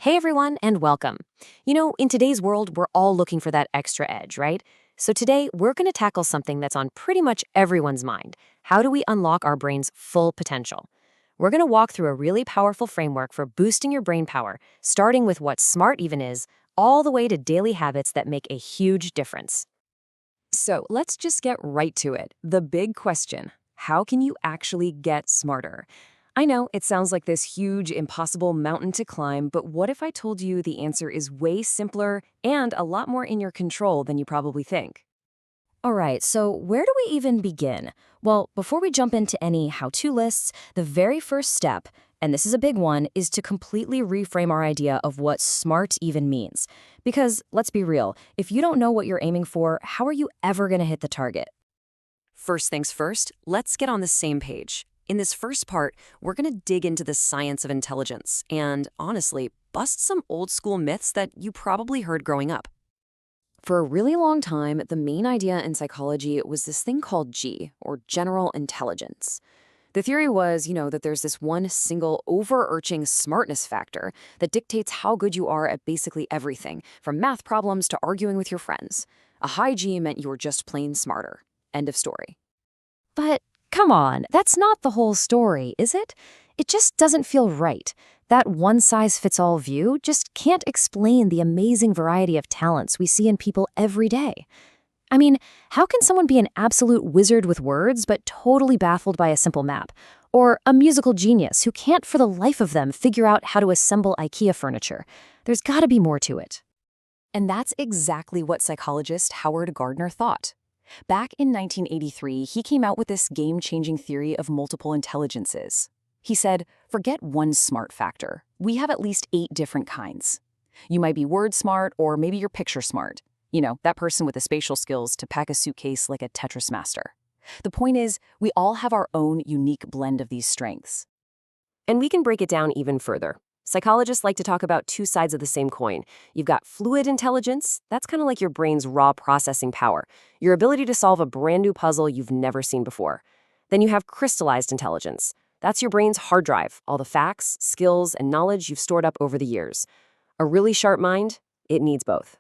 Hey everyone, and welcome. In today's world, we're all looking for that extra edge, right? So today, we're going to tackle something that's on pretty much everyone's mind. How do we unlock our brain's full potential? We're going to walk through a really powerful framework for boosting your brain power, starting with what smart even is, all the way to daily habits that make a huge difference. So let's just get right to it. The big question: how can you actually get smarter? I know it sounds like this huge, impossible mountain to climb, but what if I told you the answer is way simpler and a lot more in your control than you probably think? All right, so where do we even begin? Well, before we jump into any how-to lists, the very first step, and this is a big one, is to completely reframe our idea of what smart even means. Because, let's be real, if you don't know what you're aiming for, how are you ever going to hit the target? First things first, let's get on the same page. In this first part, we're going to dig into the science of intelligence and, honestly, bust some old school myths that you probably heard growing up. For a really long time, the main idea in psychology was this thing called G, or general intelligence. The theory was, that there's this one single overarching smartness factor that dictates how good you are at basically everything, from math problems to arguing with your friends. A high G meant you were just plain smarter. End of story. But come on, that's not the whole story, is it? It just doesn't feel right. That one-size-fits-all view just can't explain the amazing variety of talents we see in people every day. I mean, how can someone be an absolute wizard with words but totally baffled by a simple map? Or a musical genius who can't for the life of them figure out how to assemble IKEA furniture? There's gotta be more to it. And that's exactly what psychologist Howard Gardner thought. Back in 1983, he came out with this game-changing theory of multiple intelligences. He said, forget one smart factor. We have at least 8 different kinds. You might be word smart, or maybe you're picture smart. That person with the spatial skills to pack a suitcase like a Tetris master. The point is, we all have our own unique blend of these strengths. And we can break it down even further. Psychologists like to talk about two sides of the same coin. You've got fluid intelligence, that's kind of like your brain's raw processing power, your ability to solve a brand new puzzle you've never seen before. Then you have crystallized intelligence. That's your brain's hard drive, all the facts, skills, and knowledge you've stored up over the years. A really sharp mind, it needs both.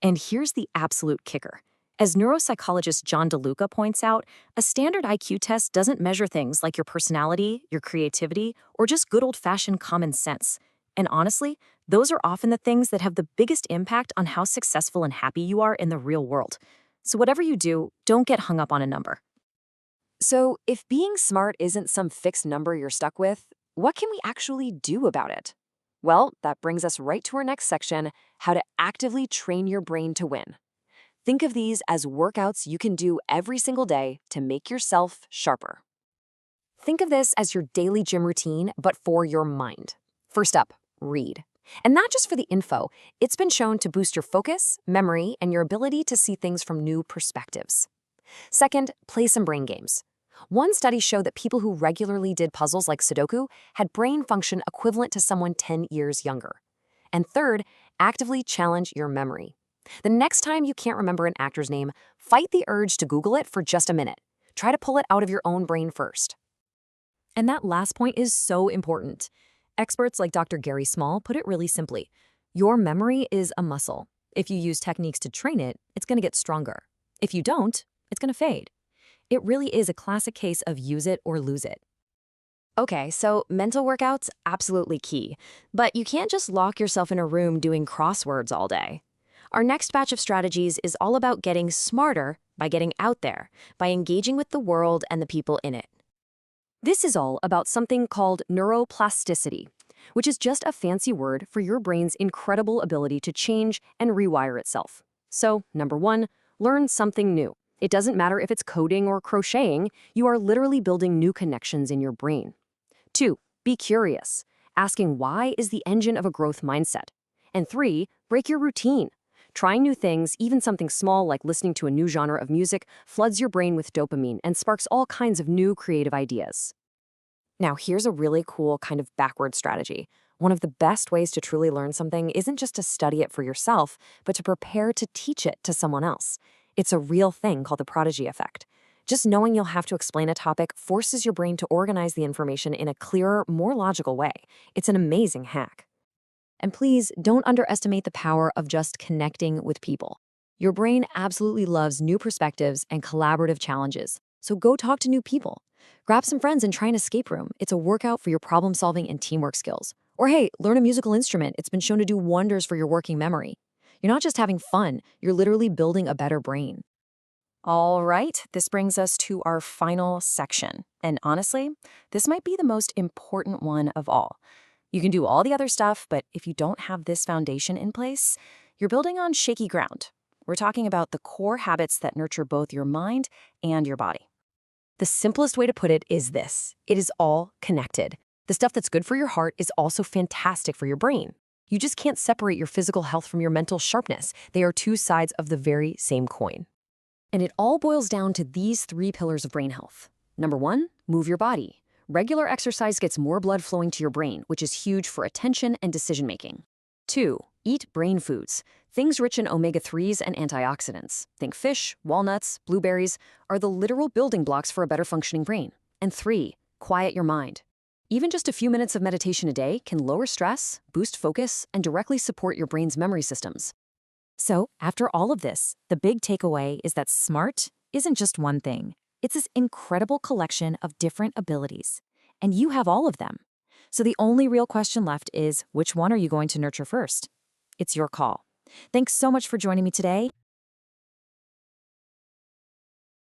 And here's the absolute kicker. As neuropsychologist John DeLuca points out, a standard IQ test doesn't measure things like your personality, your creativity, or just good old-fashioned common sense. And honestly, those are often the things that have the biggest impact on how successful and happy you are in the real world. So whatever you do, don't get hung up on a number. So, if being smart isn't some fixed number you're stuck with, what can we actually do about it? Well, that brings us right to our next section: how to actively train your brain to win. Think of these as workouts you can do every single day to make yourself sharper. Think of this as your daily gym routine, but for your mind. First up, read. And not just for the info, it's been shown to boost your focus, memory, and your ability to see things from new perspectives. Second, play some brain games. One study showed that people who regularly did puzzles like Sudoku had brain function equivalent to someone 10 years younger. And third, actively challenge your memory. The next time you can't remember an actor's name, fight the urge to Google it for just a minute. Try to pull it out of your own brain first. And that last point is so important. Experts like Dr. Gary Small put it really simply. Your memory is a muscle. If you use techniques to train it, it's going to get stronger. If you don't, it's going to fade. It really is a classic case of use it or lose it. Okay, so mental workouts, absolutely key. But you can't just lock yourself in a room doing crosswords all day. Our next batch of strategies is all about getting smarter by getting out there, by engaging with the world and the people in it. This is all about something called neuroplasticity, which is just a fancy word for your brain's incredible ability to change and rewire itself. So, number 1, learn something new. It doesn't matter if it's coding or crocheting, you are literally building new connections in your brain. 2, be curious. Asking why is the engine of a growth mindset. And 3, break your routine. Trying new things, even something small like listening to a new genre of music, floods your brain with dopamine and sparks all kinds of new creative ideas. Now, here's a really cool kind of backward strategy. One of the best ways to truly learn something isn't just to study it for yourself, but to prepare to teach it to someone else. It's a real thing called the prodigy effect. Just knowing you'll have to explain a topic forces your brain to organize the information in a clearer, more logical way. It's an amazing hack. And please don't underestimate the power of just connecting with people. Your brain absolutely loves new perspectives and collaborative challenges. So go talk to new people. Grab some friends and try an escape room. It's a workout for your problem solving and teamwork skills. Or hey, learn a musical instrument. It's been shown to do wonders for your working memory. You're not just having fun, you're literally building a better brain. All right, this brings us to our final section. And honestly, this might be the most important one of all. You can do all the other stuff, but if you don't have this foundation in place, you're building on shaky ground. We're talking about the core habits that nurture both your mind and your body. The simplest way to put it is this: it is all connected. The stuff that's good for your heart is also fantastic for your brain. You just can't separate your physical health from your mental sharpness. They are two sides of the very same coin. And it all boils down to these three pillars of brain health. Number one, move your body. Regular exercise gets more blood flowing to your brain, which is huge for attention and decision-making. 2, eat brain foods. Things rich in omega-3s and antioxidants, think fish, walnuts, blueberries, are the literal building blocks for a better functioning brain. And 3, quiet your mind. Even just a few minutes of meditation a day can lower stress, boost focus, and directly support your brain's memory systems. So, after all of this, the big takeaway is that SMART isn't just one thing. It's this incredible collection of different abilities, and you have all of them. So the only real question left is, which one are you going to nurture first? It's your call. Thanks so much for joining me today.